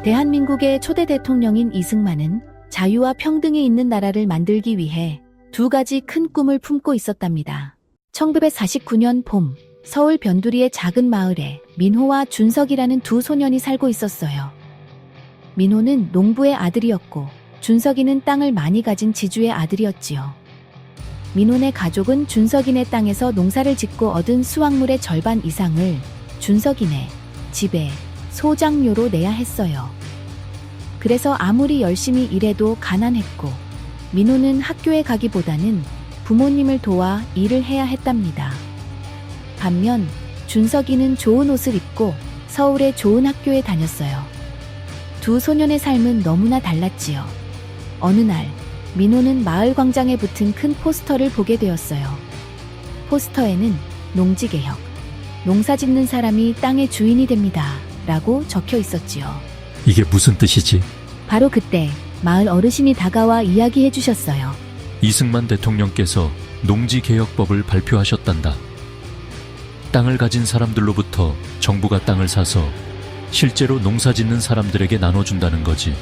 대한민국의 초대 대통령인 이승만은 자유와 평등이 있는 나라를 만들기 위해 두 가지 큰 꿈을 품고 있었답니다. 1949년 봄, 서울 변두리의 작은 마을에 민호와 준석이라는 두 소년이 살고 있었어요. 민호는 농부의 아들이었고 준석이는 땅을 많이 가진 지주의 아들이었지요. 민호네 가족은 준석이네 땅에서 농사를 짓고 얻은 수확물의 절반 이상을 준석이네 집에 소장료로 내야 했어요. 그래서 아무리 열심히 일해도 가난했고 민호는 학교에 가기보다는 부모님을 도와 일을 해야 했답니다. 반면 준석이는 좋은 옷을 입고 서울의 좋은 학교에 다녔어요. 두 소년의 삶은 너무나 달랐지요. 어느 날 민호는 마을 광장에 붙은 큰 포스터를 보게 되었어요. 포스터에는 농지개혁, 농사 짓는 사람이 땅의 주인이 됩니다 라고 적혀 있었지요. 이게 무슨 뜻이지? 바로 그때 마을 어르신이 다가와 이야기해 주셨어요. 이승만 대통령께서 농지개혁법을 발표하셨단다. 땅을 가진 사람들로부터 정부가 땅을 사서 실제로 농사 짓는 사람들에게 나눠준다는 거지.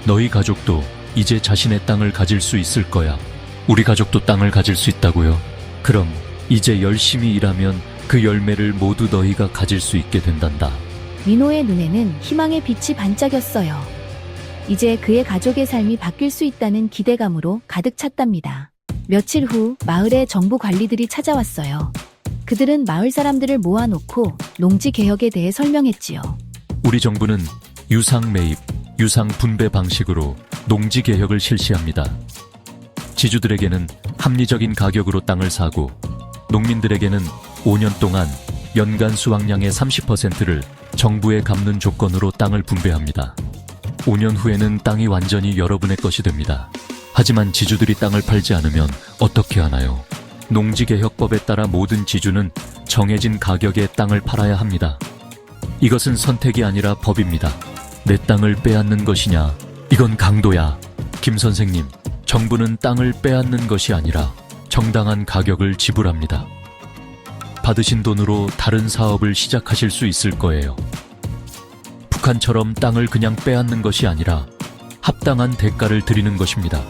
너희 가족도 이제 자신의 땅을 가질 수 있을 거야. 우리 가족도 땅을 가질 수 있다고요. 그럼 이제 열심히 일하면 그 열매를 모두 너희가 가질 수 있게 된단다. 민호의 눈에는 희망의 빛이 반짝였어요. 이제 그의 가족의 삶이 바뀔 수 있다는 기대감으로 가득 찼답니다. 며칠 후 마을에 정부 관리들이 찾아왔어요. 그들은 마을 사람들을 모아놓고 농지 개혁에 대해 설명했지요. 우리 정부는 유상 매입, 유상 분배 방식으로 농지 개혁을 실시합니다. 지주들에게는 합리적인 가격으로 땅을 사고 농민들에게는 5년 동안 연간 수확량의 30%를 정부에 갚는 조건으로 땅을 분배합니다. 5년 후에는 땅이 완전히 여러분의 것이 됩니다. 하지만 지주들이 땅을 팔지 않으면 어떻게 하나요? 농지개혁법에 따라 모든 지주는 정해진 가격에 땅을 팔아야 합니다. 이것은 선택이 아니라 법입니다. 내 땅을 빼앗는 것이냐? 이건 강도야. 김 선생님, 정부는 땅을 빼앗는 것이 아니라 정당한 가격을 지불합니다. 받으신 돈으로 다른 사업을 시작하실 수 있을 거예요. 북한처럼 땅을 그냥 빼앗는 것이 아니라 합당한 대가를 드리는 것입니다.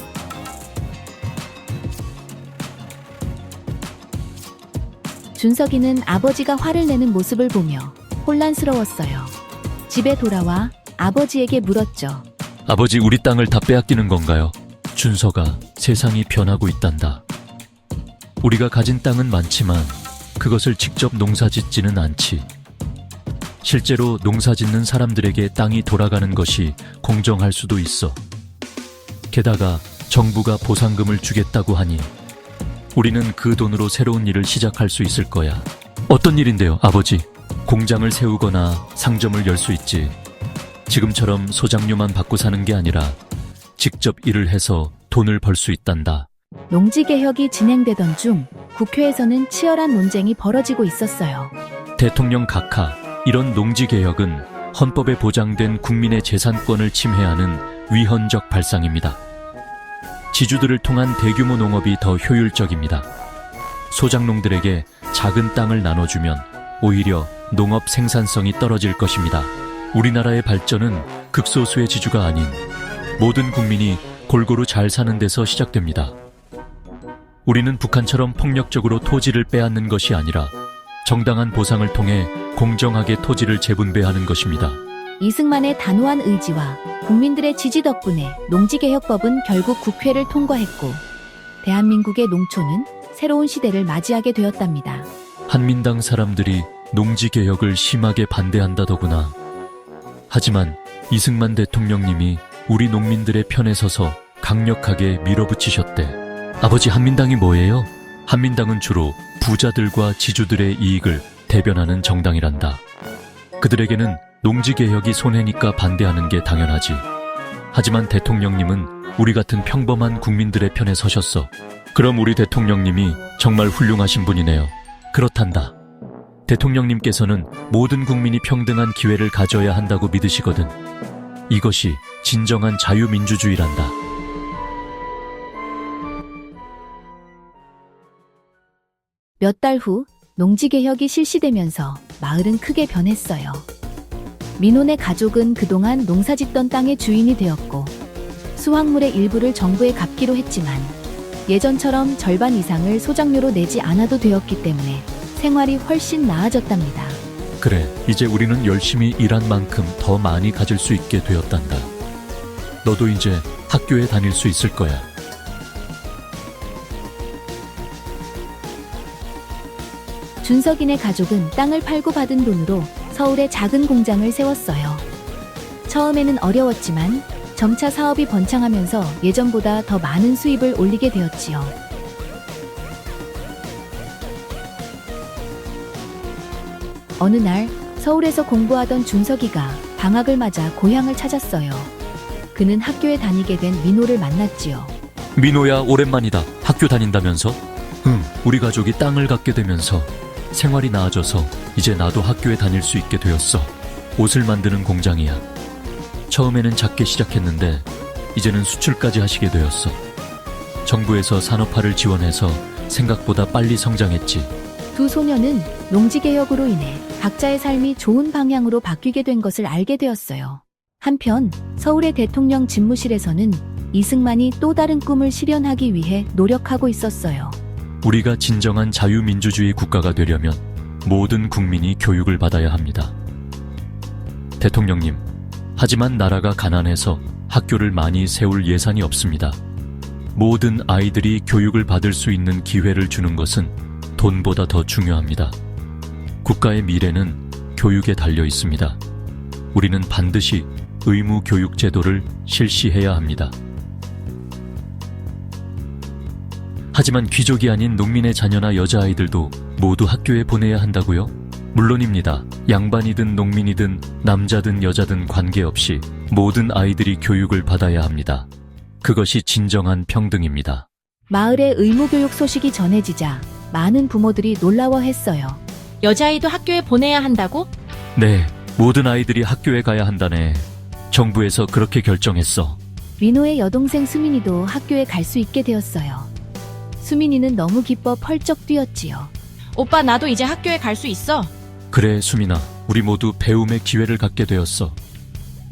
준석이는 아버지가 화를 내는 모습을 보며 혼란스러웠어요. 집에 돌아와 아버지에게 물었죠. 아버지, 우리 땅을 다 빼앗기는 건가요? 준석아, 세상이 변하고 있단다. 우리가 가진 땅은 많지만 그것을 직접 농사짓지는 않지. 실제로 농사짓는 사람들에게 땅이 돌아가는 것이 공정할 수도 있어. 게다가 정부가 보상금을 주겠다고 하니 우리는 그 돈으로 새로운 일을 시작할 수 있을 거야. 어떤 일인데요, 아버지? 공장을 세우거나 상점을 열 수 있지. 지금처럼 소장료만 받고 사는 게 아니라 직접 일을 해서 돈을 벌 수 있단다. 농지개혁이 진행되던 중 국회에서는 치열한 논쟁이 벌어지고 있었어요. 대통령 각하, 이런 농지개혁은 헌법에 보장된 국민의 재산권을 침해하는 위헌적 발상입니다. 지주들을 통한 대규모 농업이 더 효율적입니다. 소작농들에게 작은 땅을 나눠주면 오히려 농업 생산성이 떨어질 것입니다. 우리나라의 발전은 극소수의 지주가 아닌 모든 국민이 골고루 잘 사는 데서 시작됩니다. 우리는 북한처럼 폭력적으로 토지를 빼앗는 것이 아니라 정당한 보상을 통해 공정하게 토지를 재분배하는 것입니다. 이승만의 단호한 의지와 국민들의 지지 덕분에 농지개혁법은 결국 국회를 통과했고 대한민국의 농촌은 새로운 시대를 맞이하게 되었답니다. 한민당 사람들이 농지개혁을 심하게 반대한다더구나. 하지만 이승만 대통령님이 우리 농민들의 편에 서서 강력하게 밀어붙이셨대. 아버지, 한민당이 뭐예요? 한민당은 주로 부자들과 지주들의 이익을 대변하는 정당이란다. 그들에게는 농지개혁이 손해니까 반대하는 게 당연하지. 하지만 대통령님은 우리 같은 평범한 국민들의 편에 서셨어. 그럼 우리 대통령님이 정말 훌륭하신 분이네요. 그렇단다. 대통령님께서는 모든 국민이 평등한 기회를 가져야 한다고 믿으시거든. 이것이 진정한 자유민주주의란다. 몇 달 후 농지개혁이 실시되면서 마을은 크게 변했어요. 민혼의 가족은 그동안 농사짓던 땅의 주인이 되었고 수확물의 일부를 정부에 갚기로 했지만 예전처럼 절반 이상을 소작료로 내지 않아도 되었기 때문에 생활이 훨씬 나아졌답니다. 그래, 이제 우리는 열심히 일한 만큼 더 많이 가질 수 있게 되었단다. 너도 이제 학교에 다닐 수 있을 거야. 준석이네 가족은 땅을 팔고 받은 돈으로 서울에 작은 공장을 세웠어요. 처음에는 어려웠지만 점차 사업이 번창하면서 예전보다 더 많은 수입을 올리게 되었지요. 어느 날 서울에서 공부하던 준석이가 방학을 맞아 고향을 찾았어요. 그는 학교에 다니게 된 민호를 만났지요. 민호야, 오랜만이다. 학교 다닌다면서? 응, 우리 가족이 땅을 갖게 되면서 생활이 나아져서 이제 나도 학교에 다닐 수 있게 되었어. 옷을 만드는 공장이야. 처음에는 작게 시작했는데 이제는 수출까지 하시게 되었어. 정부에서 산업화를 지원해서 생각보다 빨리 성장했지. 두 소녀는 농지개혁으로 인해 각자의 삶이 좋은 방향으로 바뀌게 된 것을 알게 되었어요. 한편 서울의 대통령 집무실에서는 이승만이 또 다른 꿈을 실현하기 위해 노력하고 있었어요. 우리가 진정한 자유민주주의 국가가 되려면 모든 국민이 교육을 받아야 합니다. 대통령님, 하지만 나라가 가난해서 학교를 많이 세울 예산이 없습니다. 모든 아이들이 교육을 받을 수 있는 기회를 주는 것은 돈보다 더 중요합니다. 국가의 미래는 교육에 달려 있습니다. 우리는 반드시 의무 교육 제도를 실시해야 합니다. 하지만 귀족이 아닌 농민의 자녀나 여자아이들도 모두 학교에 보내야 한다고요? 물론입니다. 양반이든 농민이든 남자든 여자든 관계없이 모든 아이들이 교육을 받아야 합니다. 그것이 진정한 평등입니다. 마을의 의무교육 소식이 전해지자 많은 부모들이 놀라워했어요. 여자아이도 학교에 보내야 한다고? 네, 모든 아이들이 학교에 가야 한다네. 정부에서 그렇게 결정했어. 민호의 여동생 수민이도 학교에 갈 수 있게 되었어요. 수민이는 너무 기뻐 펄쩍 뛰었지요. 오빠, 나도 이제 학교에 갈 수 있어. 그래, 수민아. 우리 모두 배움의 기회를 갖게 되었어.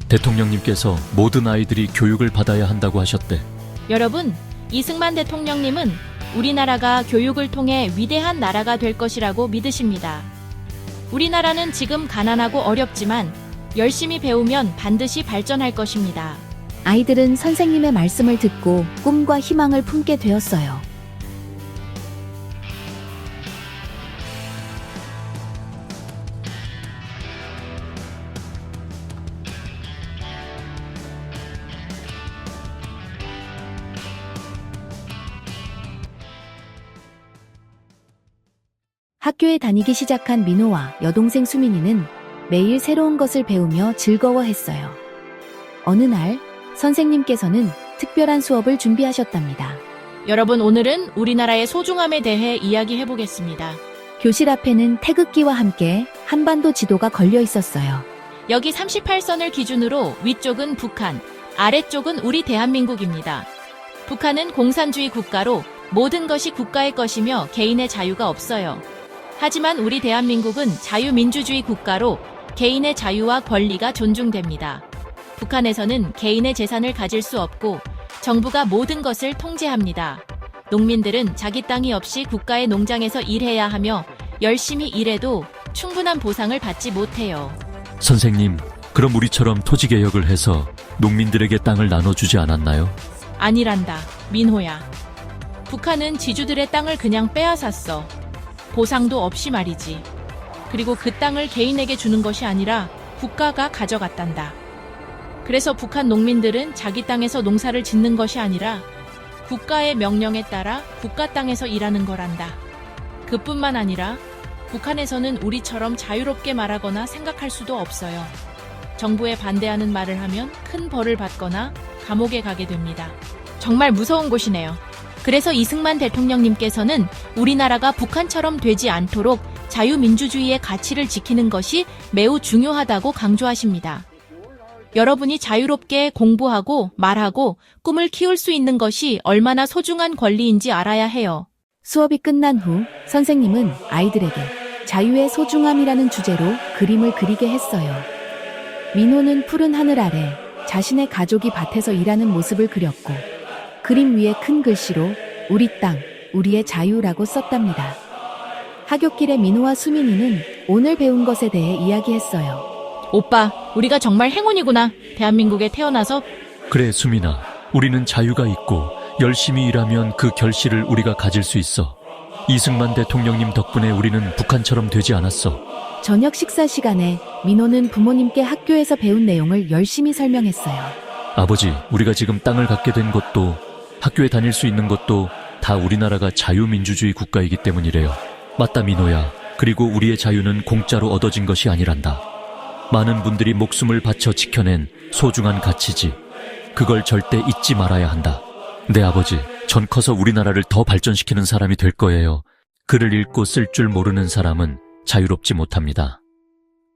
대통령님께서 모든 아이들이 교육을 받아야 한다고 하셨대. 여러분, 이승만 대통령님은 우리나라가 교육을 통해 위대한 나라가 될 것이라고 믿으십니다. 우리나라는 지금 가난하고 어렵지만 열심히 배우면 반드시 발전할 것입니다. 아이들은 선생님의 말씀을 듣고 꿈과 희망을 품게 되었어요. 학교에 다니기 시작한 민호와 여동생 수민이는 매일 새로운 것을 배우며 즐거워했어요. 어느 날 선생님께서는 특별한 수업을 준비하셨답니다. 여러분, 오늘은 우리나라의 소중함에 대해 이야기해 보겠습니다. 교실 앞에는 태극기와 함께 한반도 지도가 걸려 있었어요. 여기 38선을 기준으로 위쪽은 북한, 아래쪽은 우리 대한민국입니다. 북한은 공산주의 국가로 모든 것이 국가의 것이며 개인의 자유가 없어요. 하지만 우리 대한민국은 자유민주주의 국가로 개인의 자유와 권리가 존중됩니다. 북한에서는 개인의 재산을 가질 수 없고 정부가 모든 것을 통제합니다. 농민들은 자기 땅이 없이 국가의 농장에서 일해야 하며 열심히 일해도 충분한 보상을 받지 못해요. 선생님, 그럼 우리처럼 토지개혁을 해서 농민들에게 땅을 나눠주지 않았나요? 아니란다, 민호야. 북한은 지주들의 땅을 그냥 빼앗았어. 보상도 없이 말이지. 그리고 그 땅을 개인에게 주는 것이 아니라 국가가 가져갔단다. 그래서 북한 농민들은 자기 땅에서 농사를 짓는 것이 아니라 국가의 명령에 따라 국가 땅에서 일하는 거란다. 그뿐만 아니라 북한에서는 우리처럼 자유롭게 말하거나 생각할 수도 없어요. 정부에 반대하는 말을 하면 큰 벌을 받거나 감옥에 가게 됩니다. 정말 무서운 곳이네요. 그래서 이승만 대통령님께서는 우리나라가 북한처럼 되지 않도록 자유민주주의의 가치를 지키는 것이 매우 중요하다고 강조하십니다. 여러분이 자유롭게 공부하고 말하고 꿈을 키울 수 있는 것이 얼마나 소중한 권리인지 알아야 해요. 수업이 끝난 후 선생님은 아이들에게 자유의 소중함이라는 주제로 그림을 그리게 했어요. 민호는 푸른 하늘 아래 자신의 가족이 밭에서 일하는 모습을 그렸고 그림 위에 큰 글씨로 우리 땅, 우리의 자유라고 썼답니다. 하굣길에 민호와 수민이는 오늘 배운 것에 대해 이야기했어요. 오빠, 우리가 정말 행운이구나. 대한민국에 태어나서. 그래, 수민아. 우리는 자유가 있고 열심히 일하면 그 결실을 우리가 가질 수 있어. 이승만 대통령님 덕분에 우리는 북한처럼 되지 않았어. 저녁 식사 시간에 민호는 부모님께 학교에서 배운 내용을 열심히 설명했어요. 아버지, 우리가 지금 땅을 갖게 된 것도 학교에 다닐 수 있는 것도 다 우리나라가 자유민주주의 국가이기 때문이래요. 맞다, 민호야. 그리고 우리의 자유는 공짜로 얻어진 것이 아니란다. 많은 분들이 목숨을 바쳐 지켜낸 소중한 가치지. 그걸 절대 잊지 말아야 한다. 네, 아버지. 전 커서 우리나라를 더 발전시키는 사람이 될 거예요. 글을 읽고 쓸 줄 모르는 사람은 자유롭지 못합니다.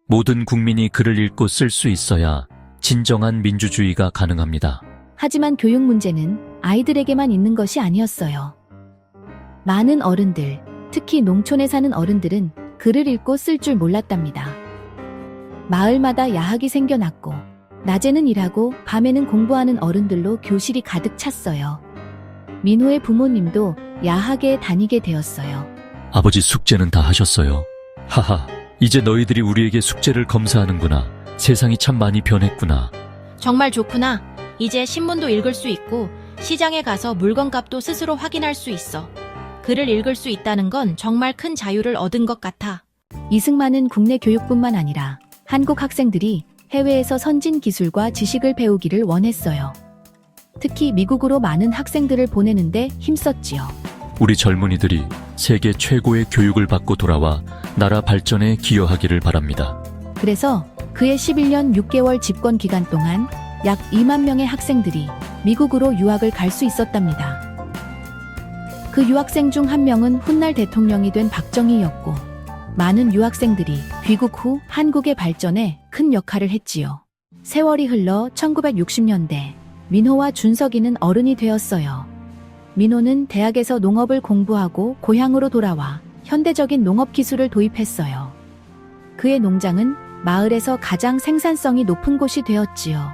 모든 국민이 글을 읽고 쓸 수 있어야 진정한 민주주의가 가능합니다. 하지만 교육 문제는 아이들에게만 있는 것이 아니었어요. 많은 어른들, 특히 농촌에 사는 어른들은 글을 읽고 쓸 줄 몰랐답니다. 마을마다 야학이 생겨났고 낮에는 일하고 밤에는 공부하는 어른들로 교실이 가득 찼어요. 민호의 부모님도 야학에 다니게 되었어요. 아버지, 숙제는 다 하셨어요. 하하, 이제 너희들이 우리에게 숙제를 검사하는구나. 세상이 참 많이 변했구나. 정말 좋구나. 이제 신문도 읽을 수 있고 시장에 가서 물건값도 스스로 확인할 수 있어. 글을 읽을 수 있다는 건 정말 큰 자유를 얻은 것 같아. 이승만은 국내 교육뿐만 아니라 한국 학생들이 해외에서 선진 기술과 지식을 배우기를 원했어요. 특히 미국으로 많은 학생들을 보내는데 힘썼지요. 우리 젊은이들이 세계 최고의 교육을 받고 돌아와 나라 발전에 기여하기를 바랍니다. 그래서 그의 11년 6개월 집권 기간 동안 약 2만 명의 학생들이 미국으로 유학을 갈 수 있었답니다. 그 유학생 중 한 명은 훗날 대통령이 된 박정희였고 많은 유학생들이 귀국 후 한국의 발전에 큰 역할을 했지요. 세월이 흘러 1960년대 민호와 준석이는 어른이 되었어요. 민호는 대학에서 농업을 공부하고 고향으로 돌아와 현대적인 농업 기술을 도입했어요. 그의 농장은 마을에서 가장 생산성이 높은 곳이 되었지요.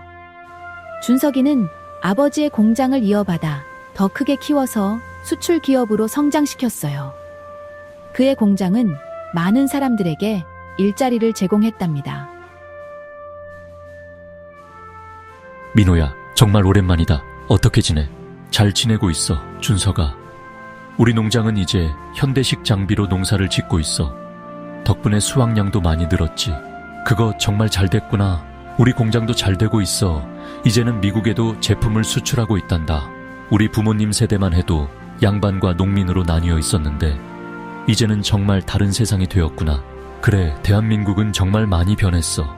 준석이는 아버지의 공장을 이어받아 더 크게 키워서 수출 기업으로 성장시켰어요. 그의 공장은 많은 사람들에게 일자리를 제공했답니다. 민호야, 정말 오랜만이다. 어떻게 지내? 잘 지내고 있어, 준석아. 우리 농장은 이제 현대식 장비로 농사를 짓고 있어. 덕분에 수확량도 많이 늘었지. 그거 정말 잘 됐구나. 우리 공장도 잘 되고 있어. 이제는 미국에도 제품을 수출하고 있단다. 우리 부모님 세대만 해도 양반과 농민으로 나뉘어 있었는데 이제는 정말 다른 세상이 되었구나. 그래, 대한민국은 정말 많이 변했어.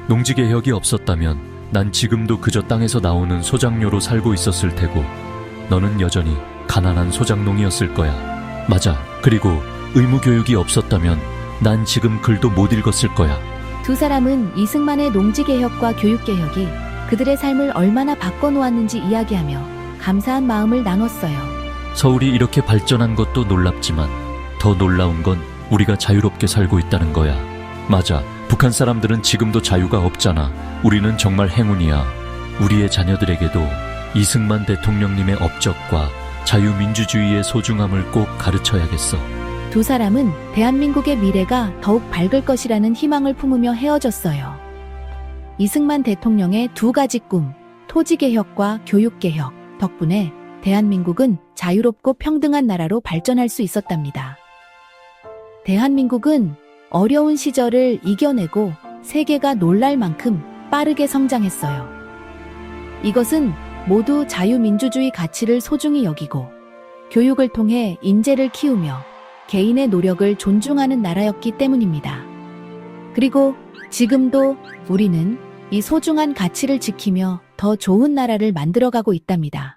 농지개혁이 없었다면 난 지금도 그저 땅에서 나오는 소작료로 살고 있었을 테고 너는 여전히 가난한 소작농이었을 거야. 맞아. 그리고 의무교육이 없었다면 난 지금 글도 못 읽었을 거야. 두 사람은 이승만의 농지개혁과 교육개혁이 그들의 삶을 얼마나 바꿔놓았는지 이야기하며 감사한 마음을 나눴어요. 서울이 이렇게 발전한 것도 놀랍지만 더 놀라운 건 우리가 자유롭게 살고 있다는 거야. 맞아. 북한 사람들은 지금도 자유가 없잖아. 우리는 정말 행운이야. 우리의 자녀들에게도 이승만 대통령님의 업적과 자유민주주의의 소중함을 꼭 가르쳐야겠어. 두 사람은 대한민국의 미래가 더욱 밝을 것이라는 희망을 품으며 헤어졌어요. 이승만 대통령의 두 가지 꿈, 토지개혁과 교육개혁 덕분에 대한민국은 자유롭고 평등한 나라로 발전할 수 있었답니다. 대한민국은 어려운 시절을 이겨내고 세계가 놀랄 만큼 빠르게 성장했어요. 이것은 모두 자유민주주의 가치를 소중히 여기고 교육을 통해 인재를 키우며 개인의 노력을 존중하는 나라였기 때문입니다. 그리고 지금도 우리는 이 소중한 가치를 지키며 더 좋은 나라를 만들어가고 있답니다.